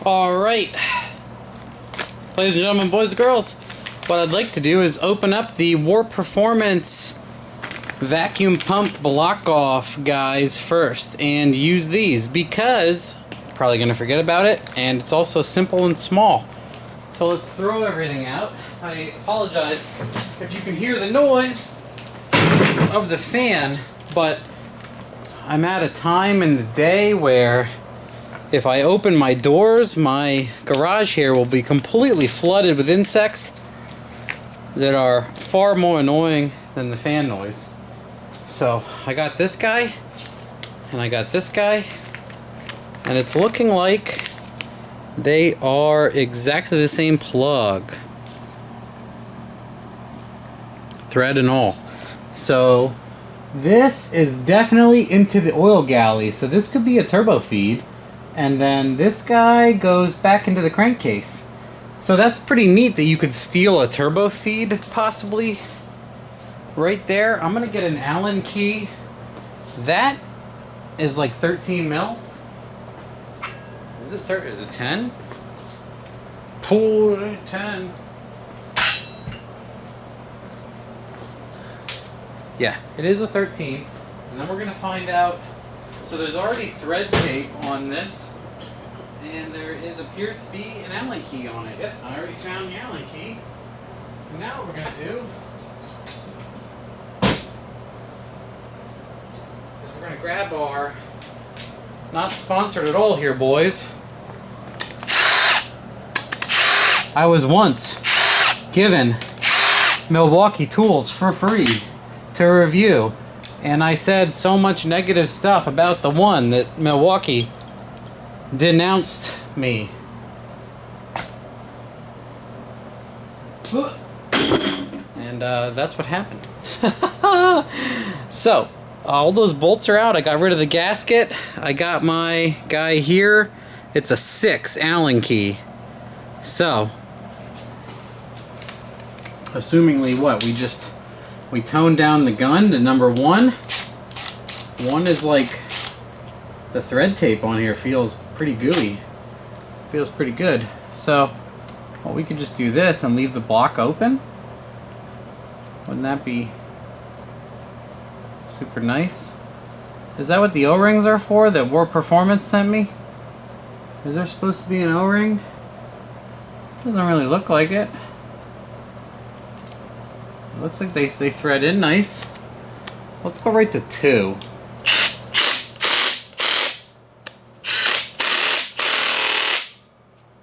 Alright, ladies and gentlemen, boys and girls, what I'd like to do is open up the War Performance vacuum pump block off guys first and use these because I'm probably going to forget about it, and it's also simple and small. So let's throw everything out. I apologize if you can hear the noise of the fan, but I'm at a time in the day where if I open my doors, my garage here will be completely flooded with insects that are far more annoying than the fan noise. So I got this guy, and I got this guy, and it's looking like they are exactly the same plug. Thread and all. So this is definitely into the oil galley, so this could be a turbo feed. And then this guy goes back into the crankcase. So that's pretty neat that you could steal a turbo feed, possibly, right there. I'm going to get an Allen key. That is like 13 mil. Is it 10? Pull 10. Yeah, it is a 13. And then we're going to find out. So there's already thread tape on this, and there appears to be an Allen key on it. Yep, I already found the Allen key. So now what we're going to do is we're going to grab our, not sponsored at all here, boys. I was once given Milwaukee tools for free to review. And I said so much negative stuff about the one that Milwaukee denounced me. And that's what happened. So, all those bolts are out. I got rid of the gasket. I got my guy here. It's a 6 Allen key. So, assumingly what? We toned down the gun to number 1. 1 is like, the thread tape on here feels pretty gooey. Feels pretty good. So, well, we could just do this and leave the block open. Wouldn't that be super nice? Is that what the O-rings are for that War Performance sent me? Is there supposed to be an O-ring? Doesn't really look like it. Looks like they thread in nice. Let's go right to 2.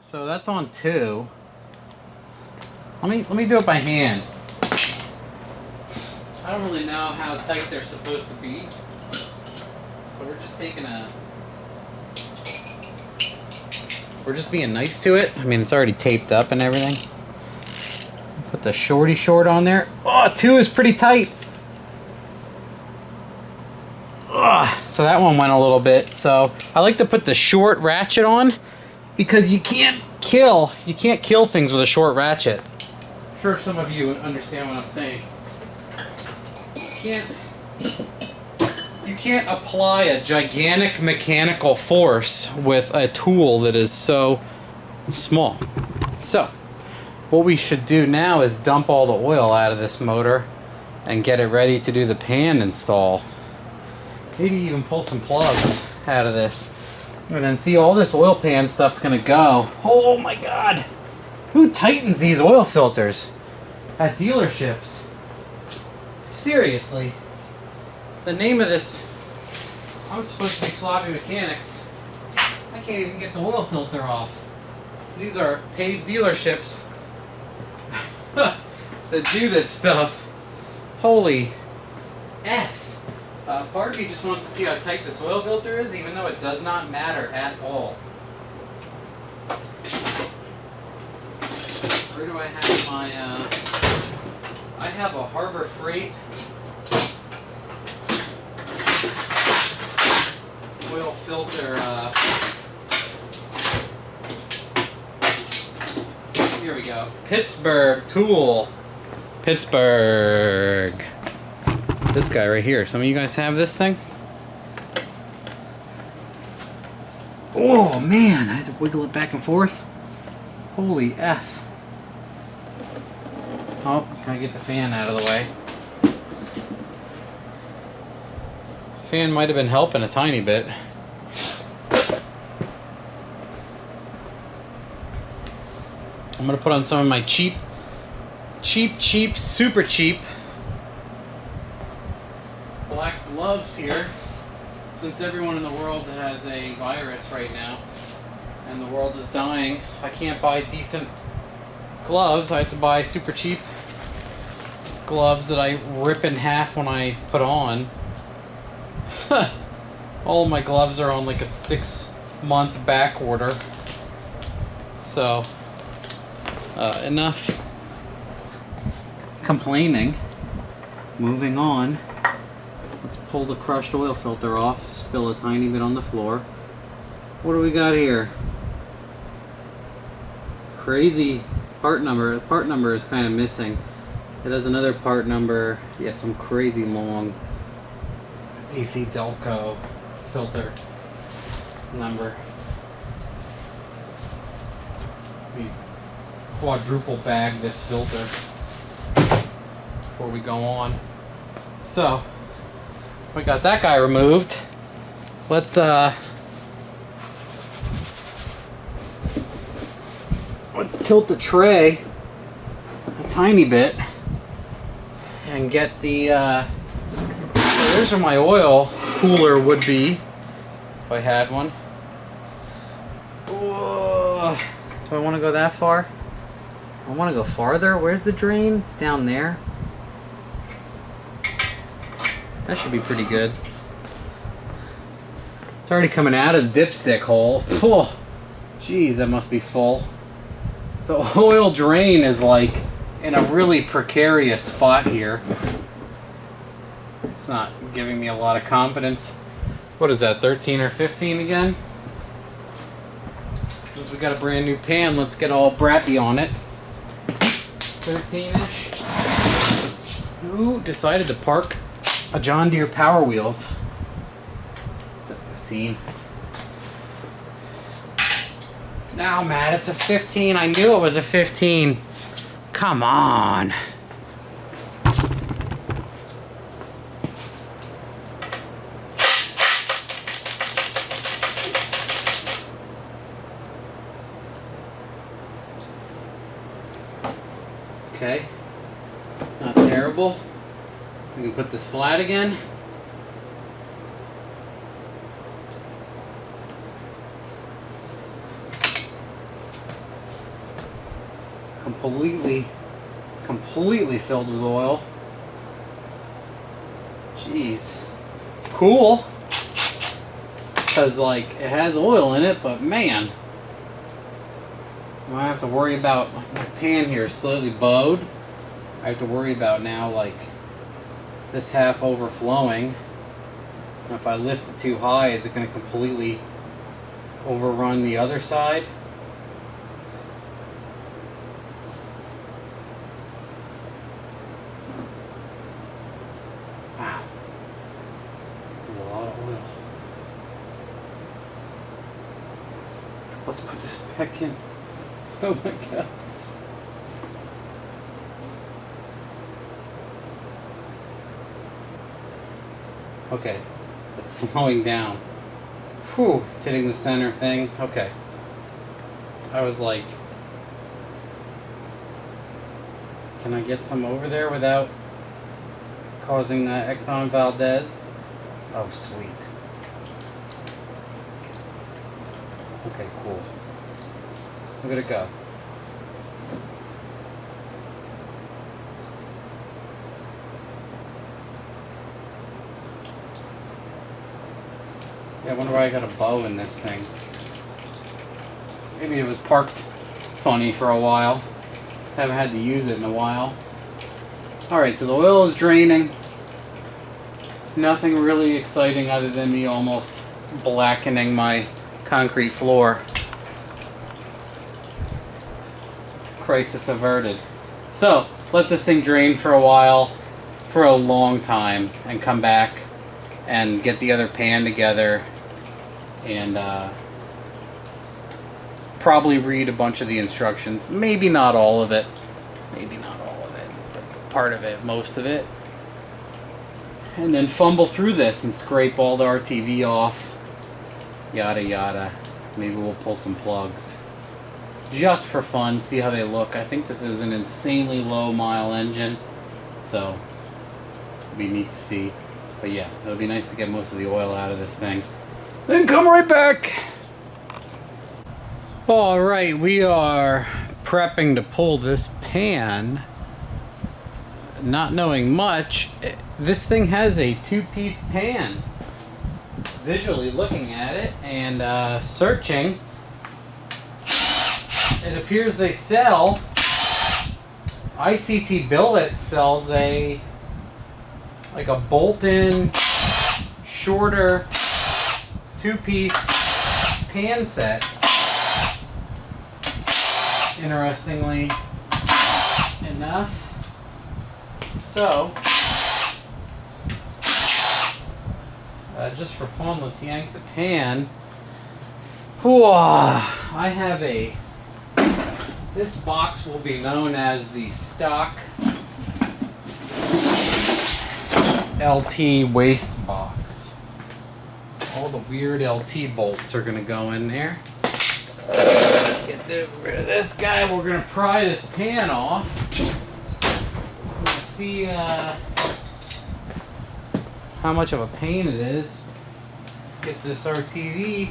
So that's on 2. Let me do it by hand. I don't really know how tight they're supposed to be. So we're just we're just being nice to it. I mean, it's already taped up and everything. Put the shorty short on there. Oh, 2 is pretty tight. Ugh, so that one went a little bit. So I like to put the short ratchet on because you can't kill things with a short ratchet. I'm sure some of you understand what I'm saying. You can't apply a gigantic mechanical force with a tool that is so small. So what we should do now is dump all the oil out of this motor and get it ready to do the pan install. Maybe even pull some plugs out of this. And then see, all this oil pan stuff's gonna go. Oh my God! Who tightens these oil filters at dealerships? Seriously. The name of this, I'm supposed to be sloppy mechanics. I can't even get the oil filter off. These are paid dealerships that do this stuff. Holy F. Part of me just wants to see how tight this oil filter is, even though it does not matter at all. Where do I have my, I have a Harbor Freight oil filter, here we go. Pittsburgh tool. Pittsburgh. This guy right here. Some of you guys have this thing? Oh man, I had to wiggle it back and forth. Holy F. Oh, can I get the fan out of the way? Fan might have been helping a tiny bit. I'm gonna put on some of my cheap, super cheap black gloves here, since everyone in the world has a virus right now and the world is dying. I can't buy decent gloves. I have to buy super cheap gloves that I rip in half when I put on. All of my gloves are on like a 6-month back order. So enough complaining. Moving on. Let's pull the crushed oil filter off. Spill a tiny bit on the floor. What do we got here? Crazy part number. Part number is kind of missing. It has another part number. Yeah, some crazy long AC Delco filter number. We quadruple bag this filter before we go on. So we got that guy removed. Let's tilt the tray a tiny bit and get the there's where my oil cooler would be if I had one. Whoa. Do I want to go that far? I want to go farther. Where's the drain? It's down there. That should be pretty good. It's already coming out of the dipstick hole. Oh, jeez, that must be full. The oil drain is like in a really precarious spot here. It's not giving me a lot of confidence. What is that, 13 or 15 again? Since we got a brand new pan, let's get all brappy on it. 13-ish. Who decided to park a John Deere Power Wheels? It's a 15. No, Matt, it's a 15. I knew it was a 15. Come on. Okay. Not terrible. We can put this flat again. Completely filled with oil. Jeez. Cool. Because, like, it has oil in it, but man. I have to worry about, my pan here is slightly bowed. I have to worry about now, like, this half overflowing. And if I lift it too high, is it going to completely overrun the other side? Wow. There's a lot of oil. Let's put this back in. Oh my God. Okay, it's slowing down. Whew, it's hitting the center thing. Okay. I was like, can I get some over there without causing the Exxon Valdez? Oh, sweet. Okay, cool. Look at it go. Yeah, I wonder why I got a bow in this thing. Maybe it was parked funny for a while. Haven't had to use it in a while. Alright, so the oil is draining. Nothing really exciting other than me almost blackening my concrete floor. Crisis averted. So, let this thing drain for a while, for a long time, and come back and get the other pan together and probably read a bunch of the instructions. Maybe not all of it. Maybe not all of it, but part of it, most of it. And then fumble through this and scrape all the RTV off. Yada yada. Maybe we'll pull some plugs. Just for fun, see how they look. I think this is an insanely low mile engine. So, it'll be neat to see. But yeah, it'll be nice to get most of the oil out of this thing. Then come right back! Alright, we are prepping to pull this pan. Not knowing much, this thing has a two-piece pan. Visually looking at it and searching, it appears they sell, ICT Billet sells a bolt-in, shorter, two-piece pan set. Interestingly enough. So, just for fun, let's yank the pan. I have this box will be known as the stock LT waste box. All the weird LT bolts are going to go in there. Get rid of this guy. We're going to pry this pan off. Let's see how much of a pain it is. Get this RTV.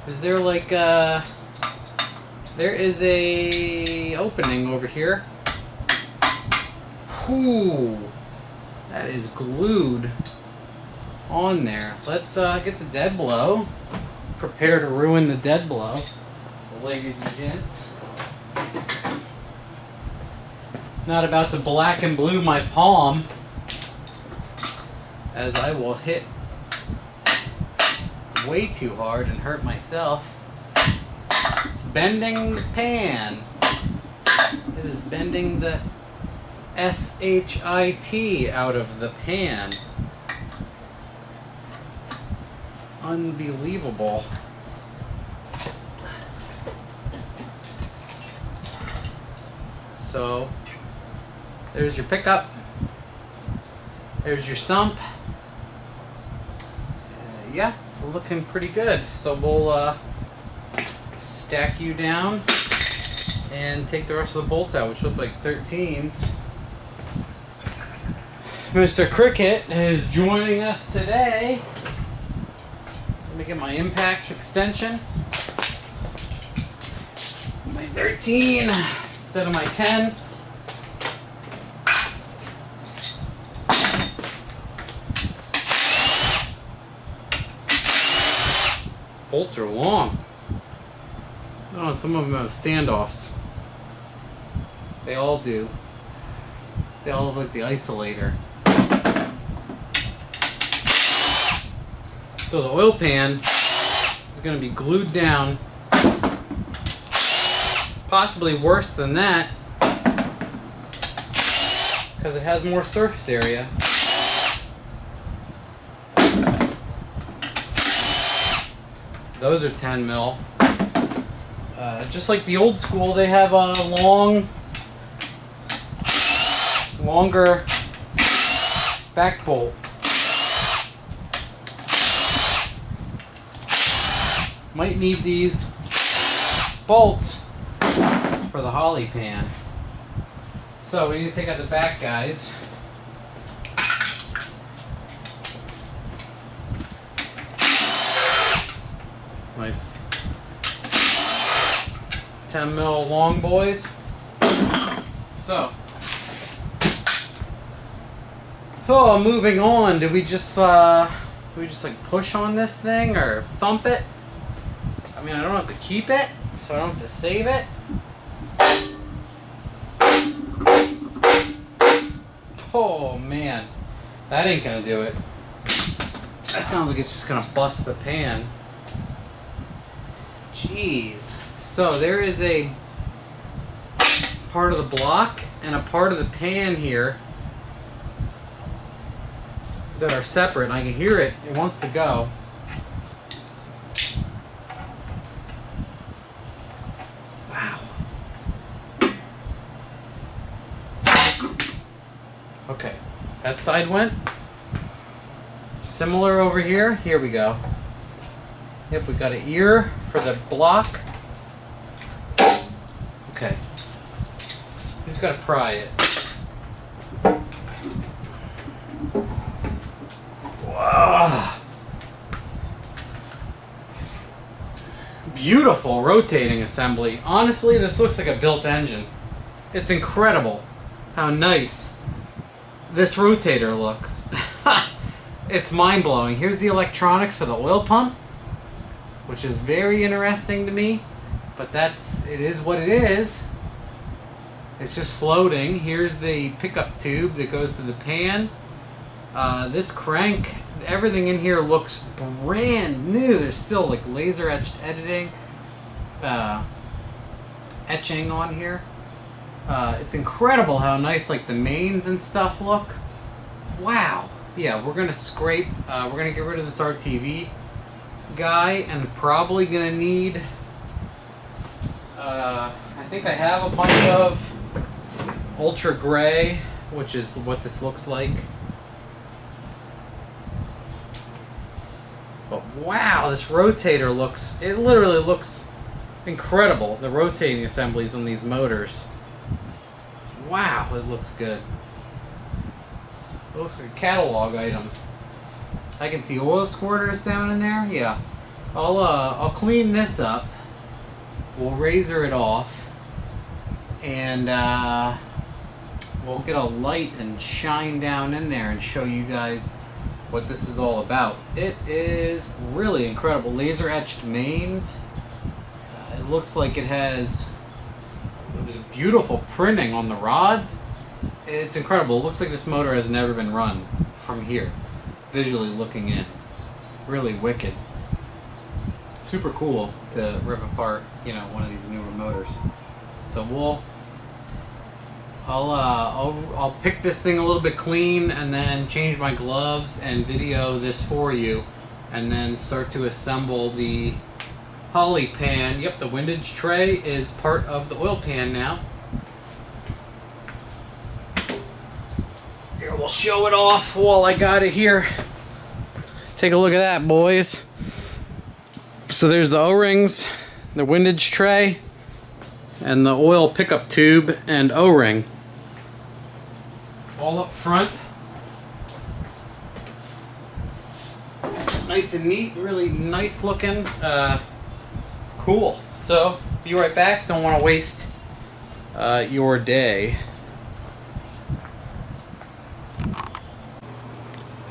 Is there like there is a opening over here. Ooh, that is glued on there. Let's get the dead blow. Prepare to ruin the dead blow, ladies and gents. Not about to black and blue my palm, as I will hit way too hard and hurt myself. It's bending the pan. It is bending the SHIT out of the pan. Unbelievable. So, there's your pickup. There's your sump. Yeah, looking pretty good. So we'll stack you down and take the rest of the bolts out, which look like 13s. Mr. Cricket is joining us today. Let me get my impact extension. My 13 instead of my 10. Bolts are long. Oh, some of them have standoffs. They all do. They all look like the isolator. So the oil pan is going to be glued down. Possibly worse than that, because it has more surface area. Those are 10 mil. Just like the old school, they have a longer back bolt. Might need these bolts for the holley pan. So we need to take out the back guys. Nice 10 mil long boys. So, moving on. Do we just like push on this thing or thump it? I mean, I don't have to keep it, so I don't have to save it. Oh man, that ain't gonna do it. That sounds like it's just gonna bust the pan. Jeez. So there is a part of the block and a part of the pan here that are separate, and I can hear it. It wants to go. Okay, that side went. Similar over here. Here we go. Yep, we got an ear for the block. Okay. He's got to pry it. Wow. Beautiful rotating assembly. Honestly, this looks like a built engine. It's incredible how nice this rotator looks. It's mind-blowing. Here's the electronics for the oil pump, which is very interesting to me, but it is what it is. It's just floating. Here's the pickup tube that goes to the pan. This crank, everything in here looks brand new. There's still like laser etched etching on here. It's incredible how nice like the mains and stuff look. Wow. Yeah, we're gonna scrape. We're gonna get rid of this RTV guy, and probably gonna need. I think I have a bunch of ultra gray, which is what this looks like. But wow, this rotator looks, it literally looks incredible. The rotating assemblies on these motors. Wow, it looks good. It looks like a catalog item. I can see oil squirters down in there. Yeah. I'll clean this up. We'll razor it off. And we'll get a light and shine down in there and show you guys what this is all about. It is really incredible. Laser etched mains. It looks like it has there's beautiful printing on the rods. It's incredible. It looks like this motor has never been run from here, visually looking in. Really wicked. Super cool to rip apart, you know, one of these newer motors. So I'll pick this thing a little bit clean and then change my gloves and video this for you, and then start to assemble the holley pan. Yep, the windage tray is part of the oil pan now. Here, we'll show it off while I got it here. Take a look at that, boys. So there's the O-rings, the windage tray, and the oil pickup tube and O-ring. All up front. Nice and neat, really nice looking. Cool. So, be right back. Don't want to waste your day.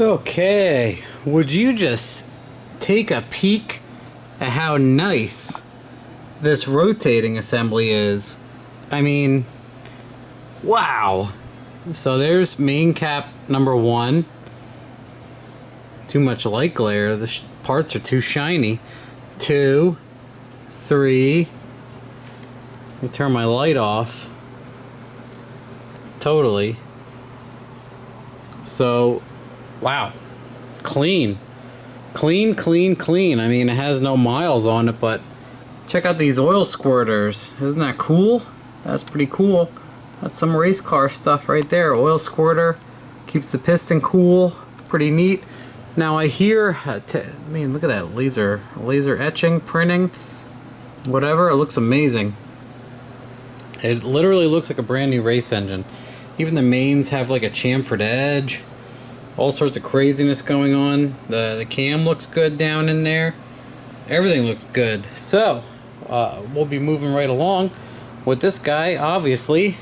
Okay, would you just take a peek at how nice this rotating assembly is? I mean, wow. So there's main cap number 1. Too much light glare. The parts are too shiny. 2, 3. Let me turn my light off. Totally. So, wow. Clean. Clean, clean, clean. I mean, it has no miles on it, but check out these oil squirters. Isn't that cool? That's pretty cool. That's some race car stuff right there. Oil squirter. Keeps the piston cool. Pretty neat. Now I hear, I mean, look at that laser etching, printing, whatever. It looks amazing. It literally looks like a brand new race engine. Even the mains have like a chamfered edge. All sorts of craziness going on. The cam looks good down in there. Everything looks good. So, we'll be moving right along with this guy, obviously.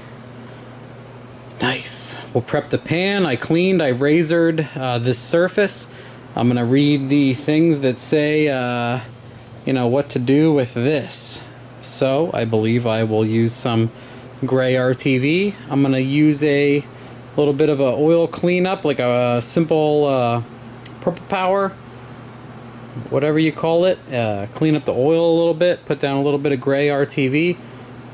Nice. We'll prep the pan. I cleaned, I razored this surface. I'm going to read the things that say, you know, what to do with this. So, I believe I will use some gray RTV. I'm going to use a little bit of a oil cleanup, like a simple purple power, whatever you call it. Clean up the oil a little bit, put down a little bit of gray RTV,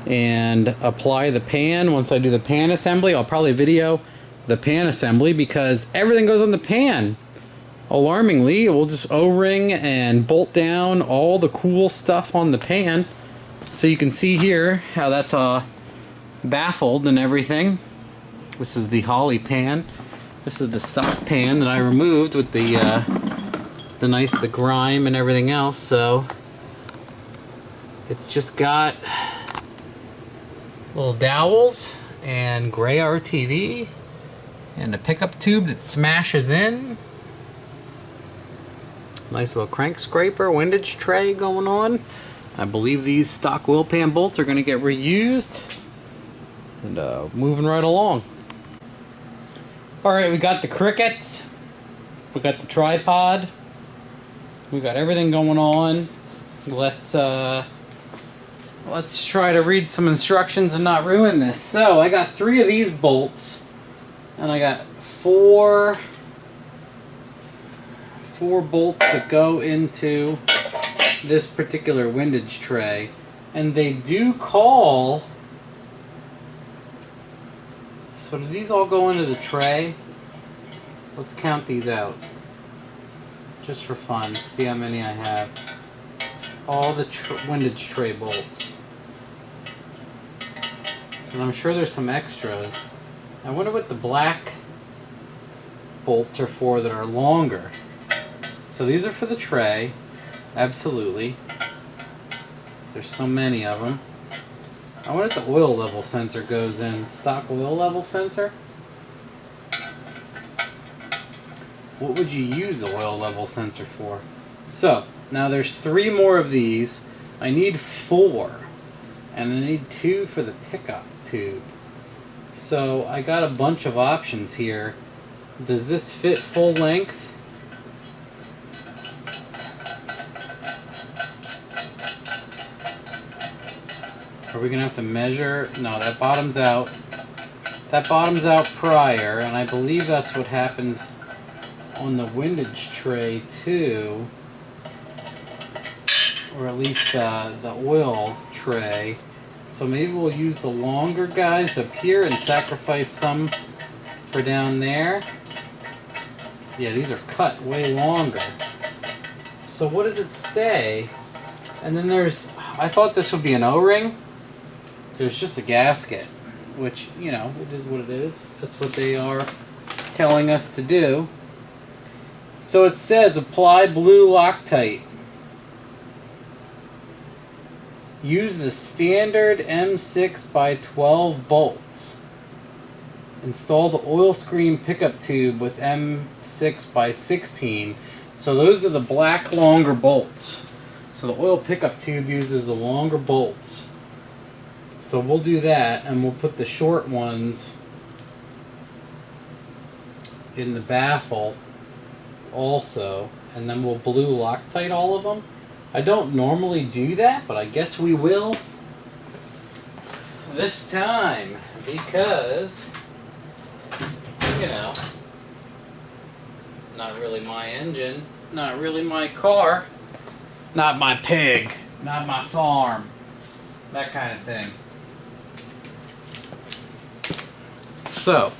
and apply the pan. Once I do the pan assembly, I'll probably video the pan assembly because everything goes on the pan. Alarmingly, we'll just O-ring and bolt down all the cool stuff on the pan. So you can see here how that's baffled and everything. This is the Holley pan. This is the stock pan that I removed with the grime and everything else. So it's just got little dowels and gray RTV and a pickup tube that smashes in. Nice little crank scraper, windage tray going on. I believe these stock oil pan bolts are going to get reused. And moving right along. Alright, we got the crickets. We got the tripod. We got everything going on. Let's try to read some instructions and not ruin this. So, I got 3 of these bolts. And I got 4 bolts that go into this particular windage tray. And they do call... So do these all go into the tray? Let's count these out. Just for fun. See how many I have. All the windage tray bolts. And I'm sure there's some extras. I wonder what the black bolts are for that are longer. So these are for the tray. Absolutely. There's so many of them. I wonder if the oil level sensor goes in. Stock oil level sensor? What would you use the oil level sensor for? So, now there's 3 more of these. I need 4. And I need 2 for the pickup tube. So, I got a bunch of options here. Does this fit full length? Are we gonna have to measure? No, that bottoms out. That bottoms out prior, and I believe that's what happens on the windage tray too, or at least the oil tray. So maybe we'll use the longer guys up here and sacrifice some for down there. Yeah, these are cut way longer. So what does it say? And then there's, I thought this would be an O-ring. There's just a gasket, which, you know, it is what it is. That's what they are telling us to do. So it says apply blue Loctite. Use the standard M6 by 12 bolts. Install the oil screen pickup tube with M6 by 16. So those are the black longer bolts. So the oil pickup tube uses the longer bolts. So we'll do that, and we'll put the short ones in the baffle also, and then we'll blue Loctite all of them. I don't normally do that, but I guess we will this time, because, you know, not really my engine, not really my car, not my pig, not my farm, that kind of thing. So,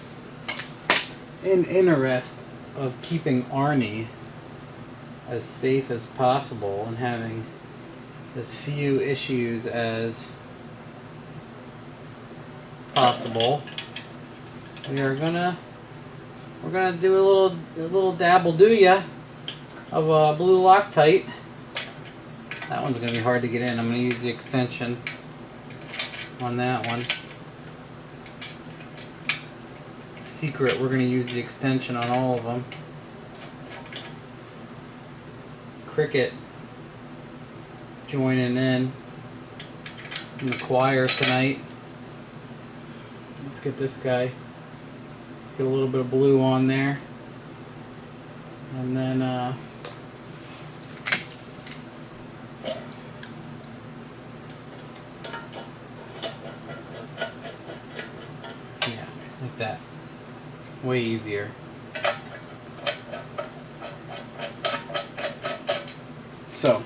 in interest of keeping Arne as safe as possible and having as few issues as possible, we're gonna do a little dabble do ya of blue Loctite. That one's gonna be hard to get in. I'm gonna use the extension on that one. Secret, we're going to use the extension on all of them. Cricket joining in the choir tonight. Let's get this guy. Let's get a little bit of blue on there. And then yeah, like that. Way easier. So,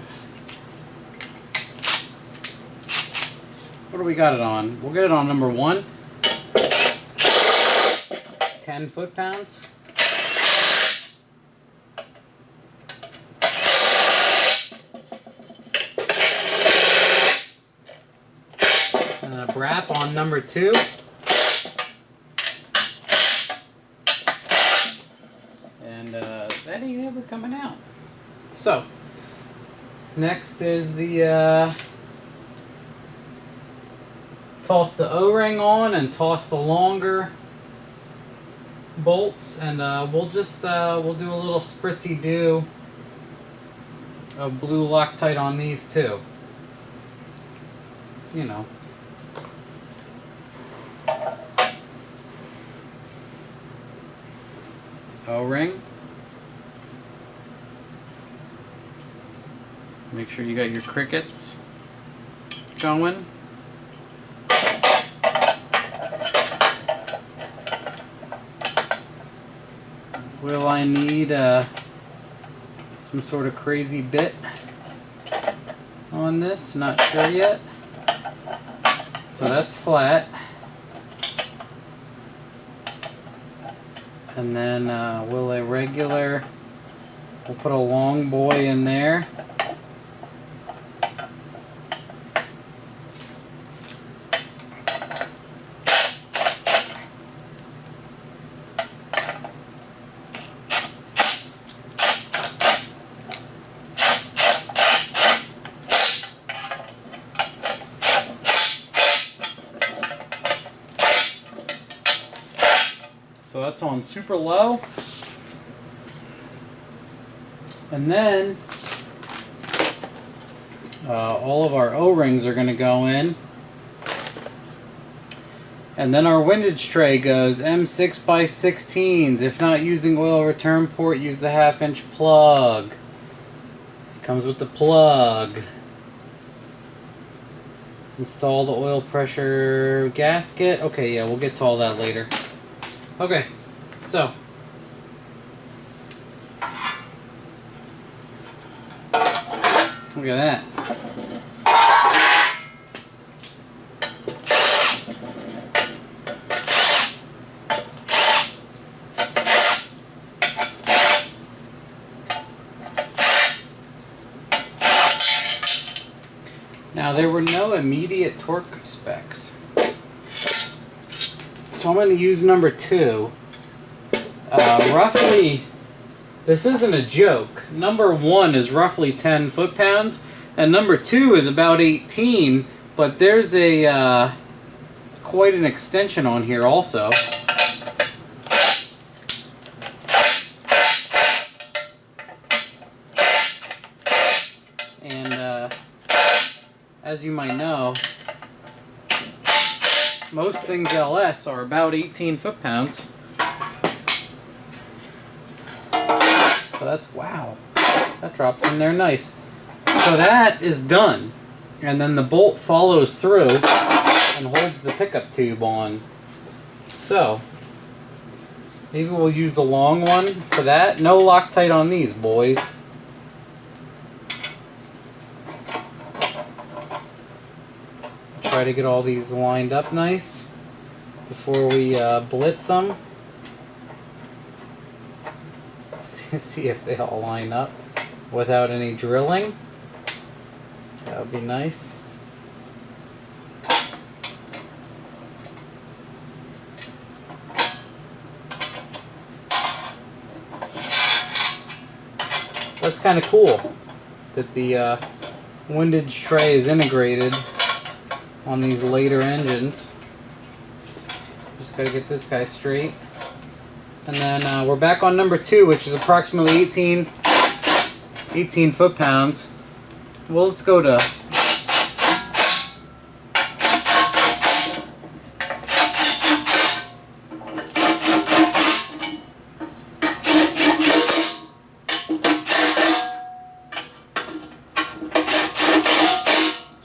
what do we got it on? We'll get it on number 1. 10 foot-pounds. And a wrap on number 2. coming out. So, next is the toss the O-ring on and toss the longer bolts, and we'll just we'll do a little spritzy do of blue Loctite on these too. You know. O-ring. Make sure you got your crickets going. Will I need some sort of crazy bit on this? Not sure yet. So that's flat. And then will a regular, we'll put a long boy in there. So that's on super low. And then all of our O-rings are going to go in. And then our windage tray goes M6 by 16s. If not using oil return port, use the 1/2" plug. It comes with the plug. Install the oil pressure gasket. Okay, yeah, we'll get to all that later. Okay, so look at that. Now, there were no immediate torque specs. So I'm going to use number 2. Roughly, this isn't a joke. Number 1 is roughly 10 foot-pounds, and number 2 is about 18, but there's a quite an extension on here also. And as you might know, most things LS are about 18 foot-pounds. So that's, wow, that drops in there nice. So that is done. And then the bolt follows through and holds the pickup tube on. So, maybe we'll use the long one for that. No Loctite on these, boys. Try to get all these lined up nice before we blitz them. See if they all line up without any drilling. That would be nice. That's kind of cool that the windage tray is integrated on these later engines. Just gotta get this guy straight. And then we're back on number 2, which is approximately 18 foot-pounds. Well, let's go to...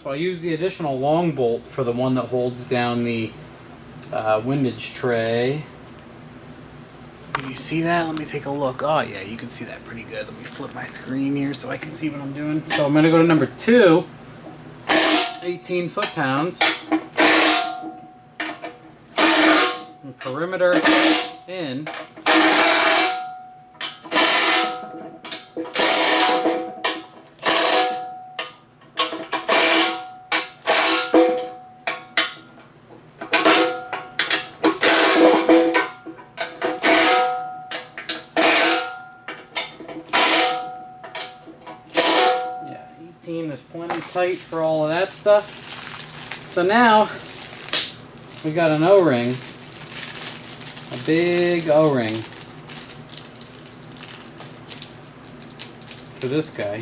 So I use the additional long bolt for the one that holds down the windage tray. Can you see that? Let me take a look. Oh yeah, you can see that pretty good. Let me flip my screen here so I can see what I'm doing. So I'm going to go to number 2, 18 foot-pounds. And perimeter in. tight for all of that stuff. So now we got an O-ring, a big O-ring for this guy.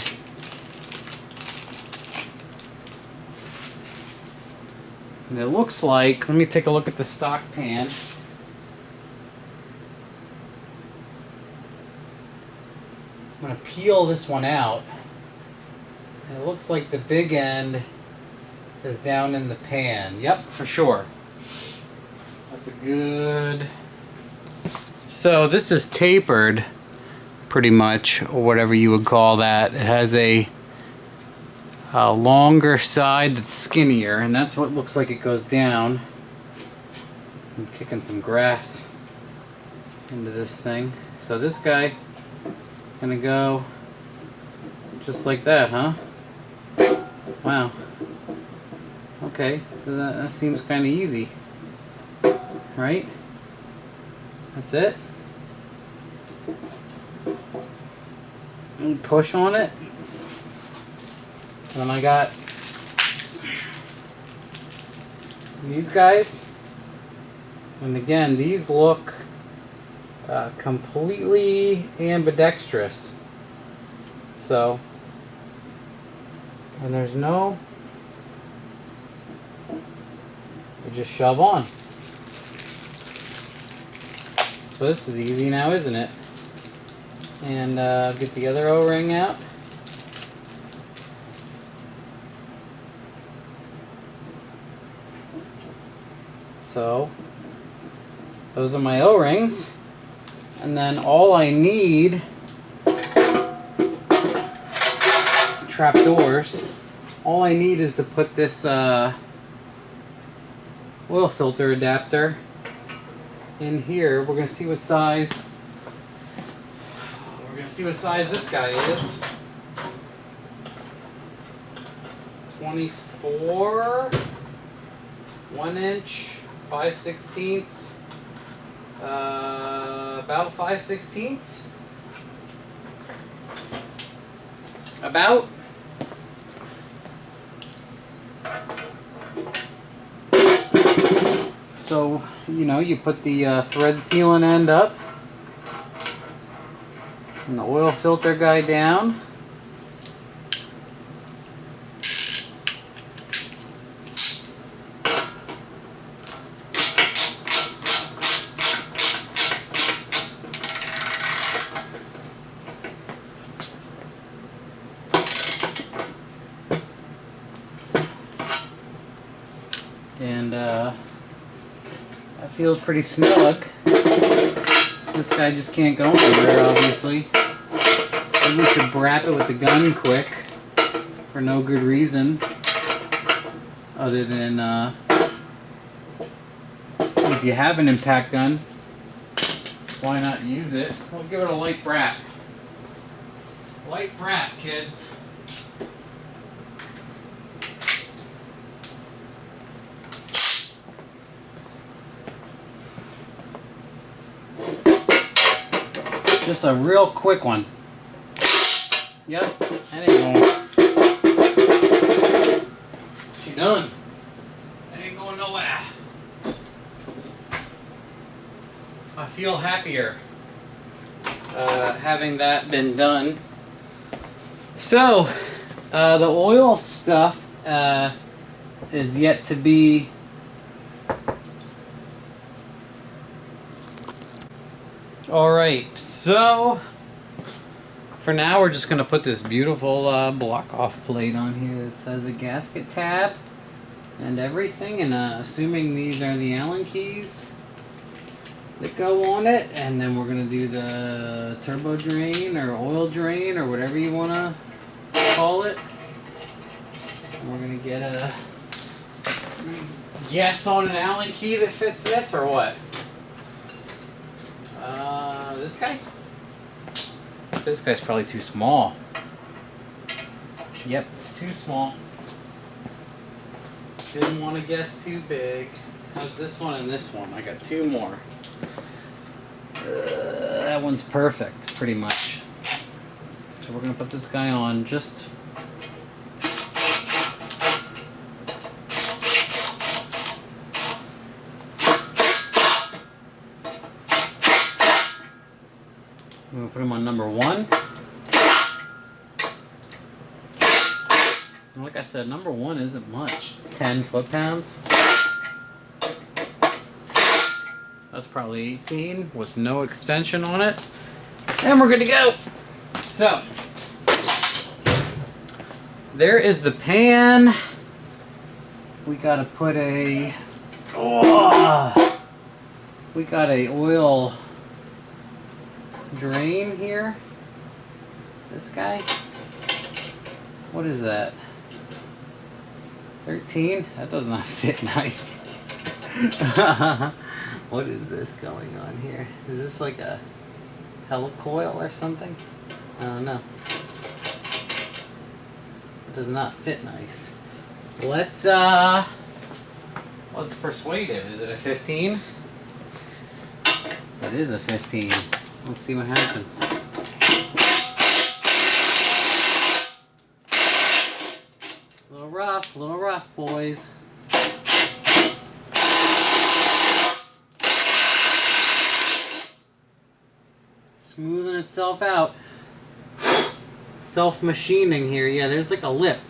And it looks like, let me take a look at the stock pan. I'm going to peel this one out. And it looks like the big end is down in the pan. Yep, for sure. That's a good... So this is tapered, pretty much, or whatever you would call that. It has a longer side that's skinnier, and that's what looks like it goes down. I'm kicking some grass into this thing. So this guy gonna go just like that, huh? Wow. Okay, that seems kind of easy, right? That's it. And push on it. And then I got these guys, and again, these look completely ambidextrous. So, and there's no, you just shove on. So this is easy now, isn't it? And get the other O-ring out. So, those are my O-rings. And then all I need, trapdoors, all I need is to put this oil filter adapter in here. We're going to see what size, this guy is. 24, 1 inch, 5/16, about 5/16, about. So, you know, you put the thread sealant end up and the oil filter guy down. And that feels pretty snug. This guy just can't go anywhere, obviously. Maybe we should brap it with the gun quick for no good reason other than if you have an impact gun, why not use it? We'll give it a light brap. Light brap, kids. Just a real quick one. Yep, that ain't going. She done. That ain't going nowhere. I feel happier having that been done. So, the oil stuff is yet to be alright, so for now we're just going to put this beautiful block off plate on here that says a gasket tab and everything, and assuming these are the Allen keys that go on it, and then we're going to do the turbo drain or oil drain or whatever you want to call it. And we're going to get a guess on an Allen key that fits this or what? This guy? This guy's probably too small. Yep, it's too small. Didn't want to guess too big. How's this one and this one? I got two more. That one's perfect, pretty much. So we're going to put this guy on just I'm going to put them on number 1. And like I said, number 1 isn't much. 10 foot-pounds. That's probably 18 with no extension on it. And we're good to go. So, there is the pan. We gotta put a, we got a oil drain here. This guy. What is that? 13? That does not fit nice. What is this going on here? Is this like a helicoil or something? I don't know. It does not fit nice. Let's persuade it. Is it a 15? It is a 15. Let's see what happens. A little rough, boys. Smoothing itself out. Self-machining here. Yeah, there's like a lip.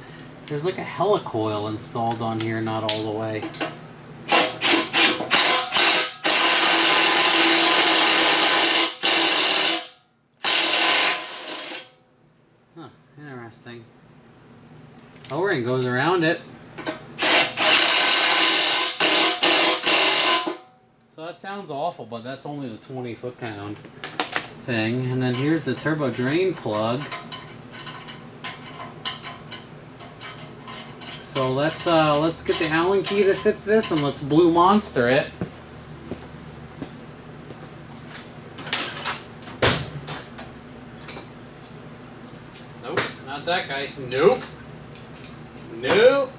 There's like a helicoil installed on here, not all the way. Huh, interesting. O-ring goes around it. So that sounds awful, but that's only the 20 foot-pound thing. And then here's the turbo drain plug. So let's get the Allen key that fits this and let's Blue Monster it. Nope, not that guy. Nope. Nope,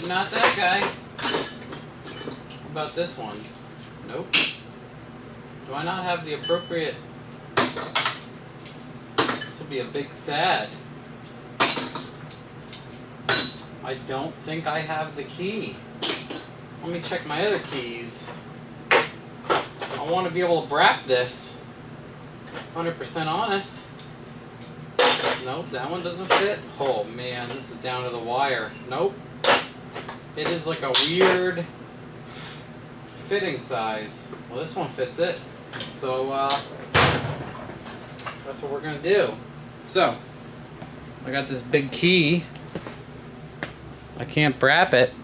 not that guy. How about this one? Nope. Do I not have the appropriate... This will be a big sad. I don't think I have the key. Let me check my other keys. I want to be able to brap this. 100% honest. Nope, that one doesn't fit. Oh man, this is down to the wire. Nope. It is like a weird fitting size. Well, this one fits it. So, that's what we're going to do. So, I got this big key. I can't brap it.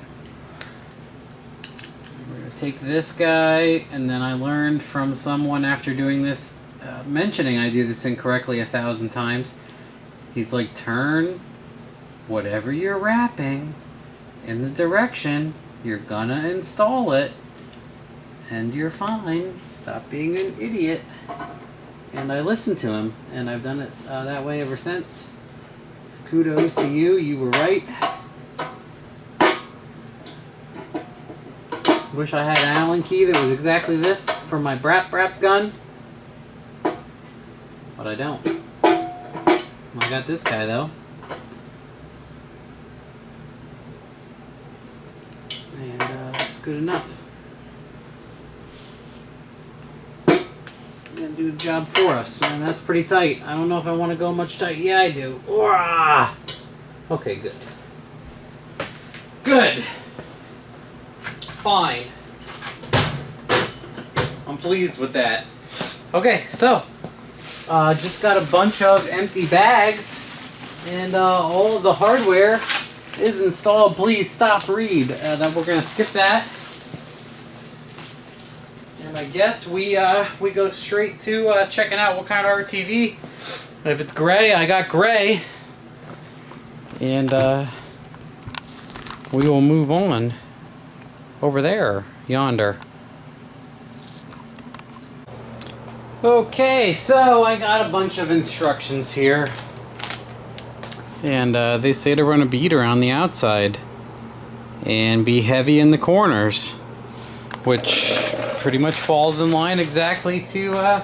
We're going to take this guy, and then I learned from someone after doing this, mentioning I do this incorrectly 1,000 times. He's like, turn whatever you're wrapping in the direction you're gonna install it, and you're fine. Stop being an idiot. And I listened to him, and I've done it that way ever since. Kudos to you, you were right. Wish I had an Allen key that was exactly this for my brap gun, but I don't. I got this guy though. And that's good enough. Gonna do the job for us, and that's pretty tight. I don't know if I want to go much tight. Yeah, I do. Okay, good. Good. Fine. I'm pleased with that. Okay, so just got a bunch of empty bags, and all of the hardware is installed. Please stop read. That we're gonna skip that, and I guess we go straight to checking out what kind of RTV. If it's gray, I got gray, and we will move on over there, yonder. Okay, so I got a bunch of instructions here, and they say to run a bead around the outside and be heavy in the corners, which pretty much falls in line exactly to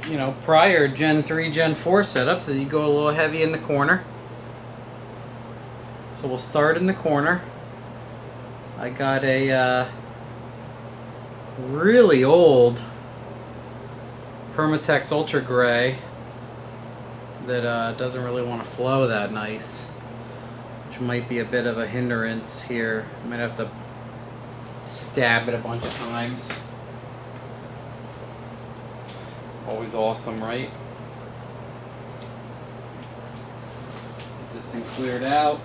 you know, prior Gen 3, Gen 4 setups, as you go a little heavy in the corner. So we'll start in the corner. I got a really old Permatex Ultra Gray that doesn't really want to flow that nice, which might be a bit of a hindrance here. I might have to stab it a bunch of times. Always awesome, right? Get this thing cleared out.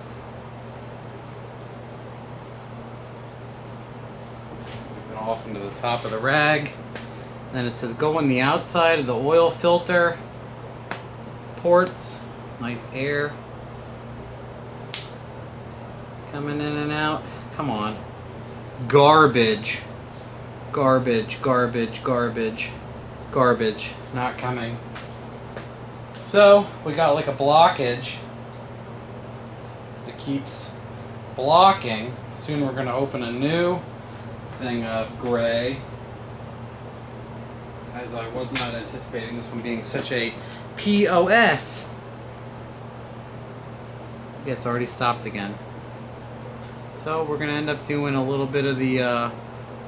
Move it off into the top of the rag. Then it says go on the outside of the oil filter ports. Nice air coming in and out. Come on. Garbage. Garbage, garbage, garbage. Garbage. Not coming. So, we got like a blockage that keeps blocking. Soon we're going to open a new thing of gray, as I was not anticipating this one being such a POS. Yeah, it's already stopped again. So we're going to end up doing a little bit of the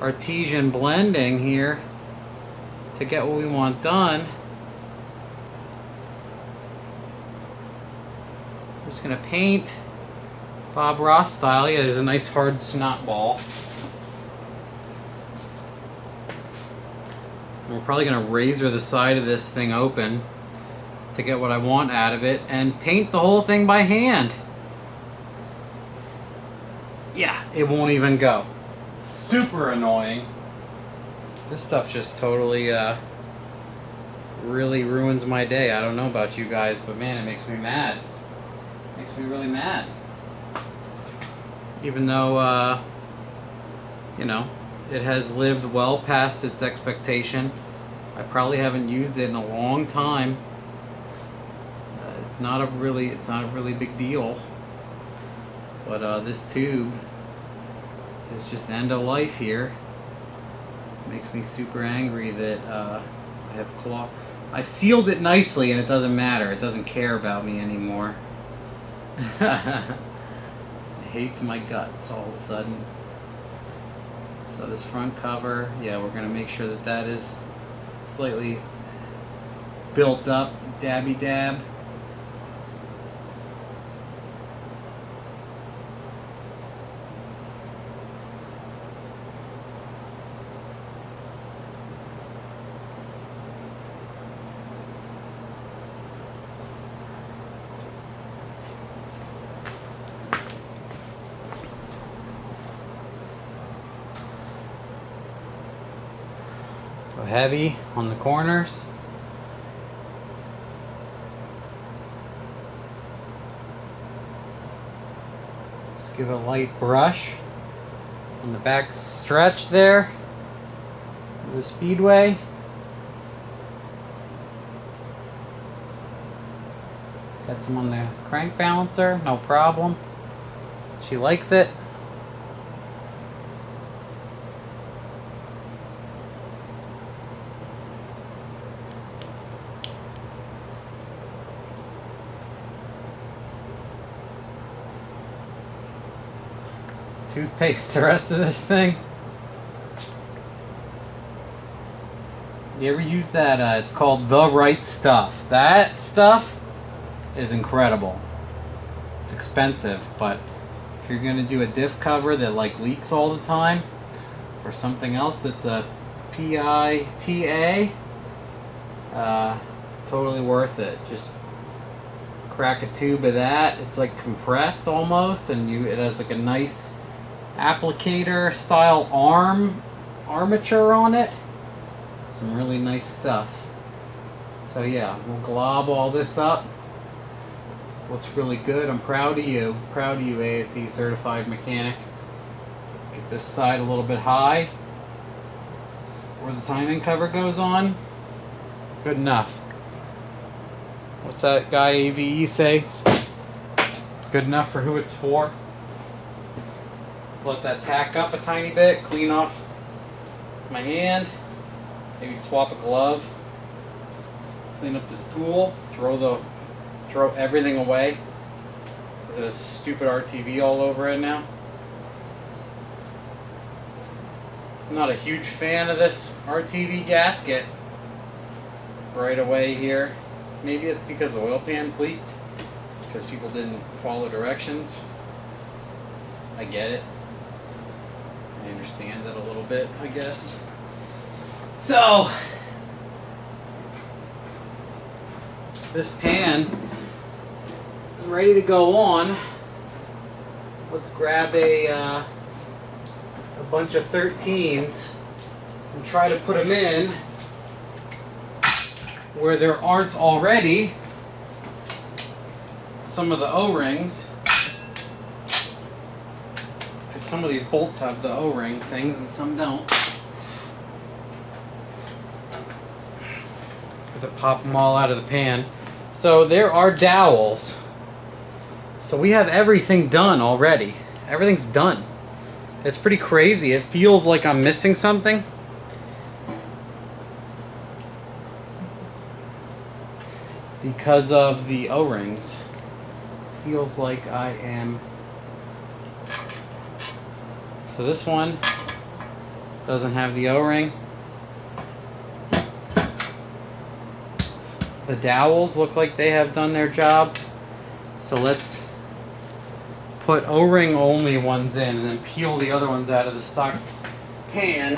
artesian blending here to get what we want done. I'm just going to paint Bob Ross style. Yeah, there's a nice hard snot ball. And we're probably going to razor the side of this thing open to get what I want out of it and paint the whole thing by hand. Yeah, it won't even go. Super annoying. This stuff just totally really ruins my day. I don't know about you guys, but man, it makes me mad. It makes me really mad. Even though, you know, it has lived well past its expectation. I probably haven't used it in a long time. It's not a really big deal. But this tube is just end of life here. It makes me super angry that I have claw. I've sealed it nicely and it doesn't matter. It doesn't care about me anymore. It hates my guts all of a sudden. So this front cover, yeah, we're going to make sure that that is slightly built up, dabby dab. Heavy on the corners. Just give a light brush on the back stretch there of the speedway. Got some on the crank balancer, no problem. She likes it. Toothpaste the rest of this thing. You ever use that? It's called The Right Stuff. That stuff is incredible. It's expensive, but if you're gonna do a diff cover that like leaks all the time, or something else that's a PITA, totally worth it. Just crack a tube of that. It's like compressed almost, and it has like a nice applicator style armature on it. Some really nice stuff. So yeah, we'll glob all this up. Looks really good. I'm proud of you. Proud of you, ASE certified mechanic. Get this side a little bit high where the timing cover goes on. Good enough. What's that guy AVE say? Good enough for who it's for. Let that tack up a tiny bit, clean off my hand, maybe swap a glove, clean up this tool, throw everything away. Is it a stupid RTV all over it now? I'm not a huge fan of this RTV gasket. right away here. Maybe it's because the oil pan's leaked, because people didn't follow directions. I get it. I understand it a little bit, I guess. So, this pan is ready to go on. Let's grab a bunch of 13s and try to put them in where there aren't already some of the O-rings. Because some of these bolts have the O-ring things and some don't. Have to pop them all out of the pan. So there are dowels. So we have everything done already. Everything's done. It's pretty crazy. It feels like I'm missing something. Because of the O-rings. Feels like I am... So this one doesn't have the O-ring. The dowels look like they have done their job. So let's put O-ring only ones in and then peel the other ones out of the stock pan.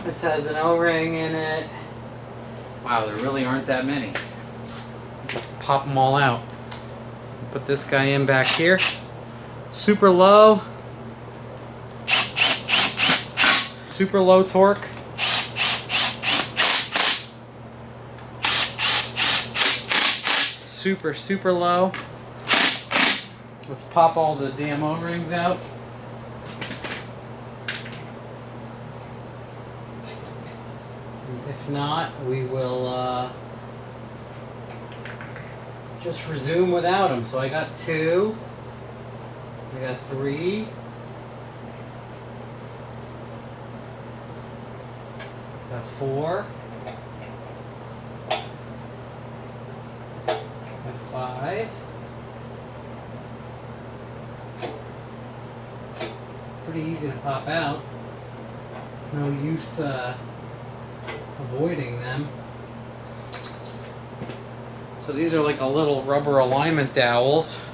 This has an O-ring in it. Wow, there really aren't that many. Just pop them all out. Put this guy in back here. Super low. Super low torque. Super low. Let's pop all the damn O-rings out. If not, we will just resume without them. So I got 2. I got 3. Got 4. Got 5. Pretty easy to pop out. No use avoiding them. So these are like a little rubber alignment dowels.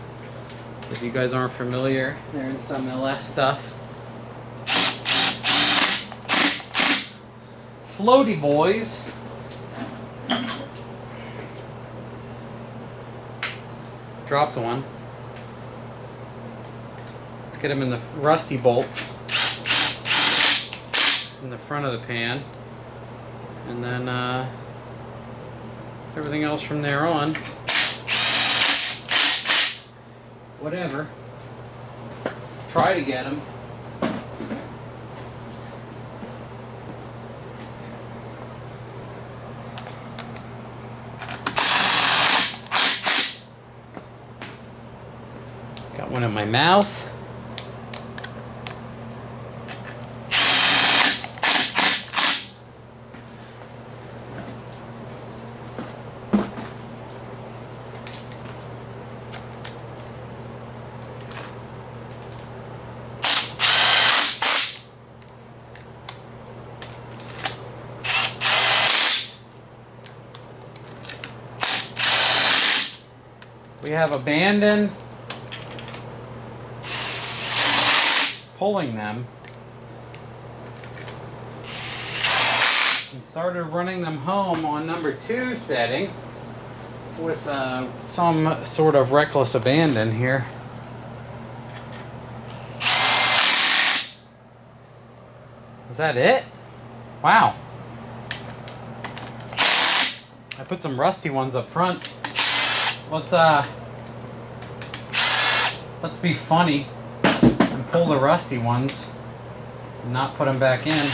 If you guys aren't familiar, they're in some LS stuff. Floaty boys. Dropped one. Let's get them in the rusty bolts in the front of the pan, and then everything else from there on, whatever. Try to get them. Got one in my mouth. We have abandoned pulling them and started running them home on number 2 setting with some sort of reckless abandon here. Is that it? Wow. I put some rusty ones up front. Let's be funny and pull the rusty ones and not put them back in.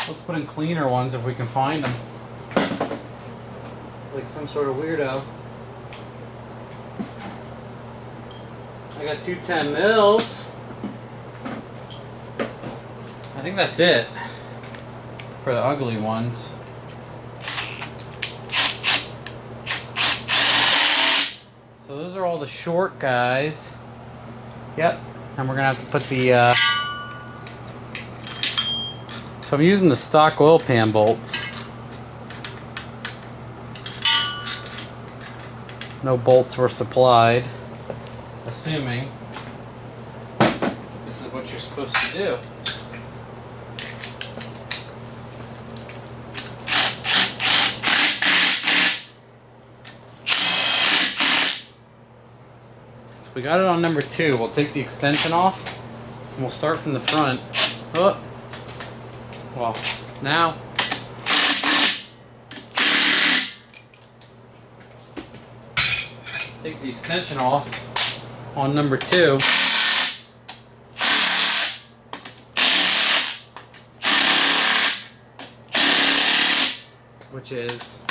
Let's put in cleaner ones if we can find them. Like some sort of weirdo. I got 2 10 mils. I think that's it for the ugly ones. So those are all the short guys. Yep. And we're gonna have to put the So I'm using the stock oil pan bolts. No bolts were supplied. Assuming this is what you're supposed to do. So we got it on number 2. We'll take the extension off and we'll start from the front. Oh. Well, now take the extension off on number 2. Which is,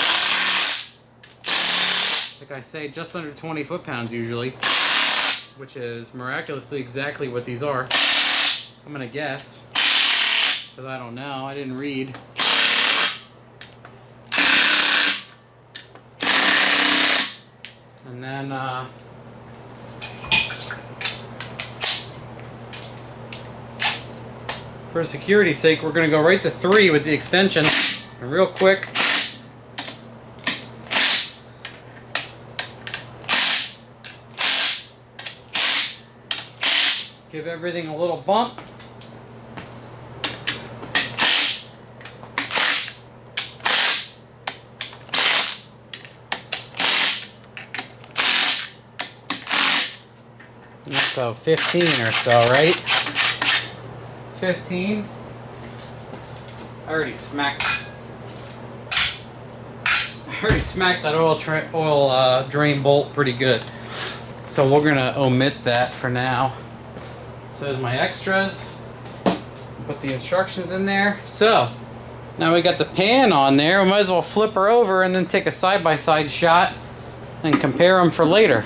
like I say, just under 20 foot-pounds usually, which is miraculously exactly what these are. I'm gonna guess, because I don't know, I didn't read. And then, for security's sake, we're gonna go right to 3 with the extension. And real quick, give everything a little bump. So 15 or so, right? 15. I already smacked that oil drain bolt pretty good. So we're gonna omit that for now. So there's my extras. Put the instructions in there. So now we got the pan on there. We might as well flip her over and then take a side-by-side shot and compare them for later.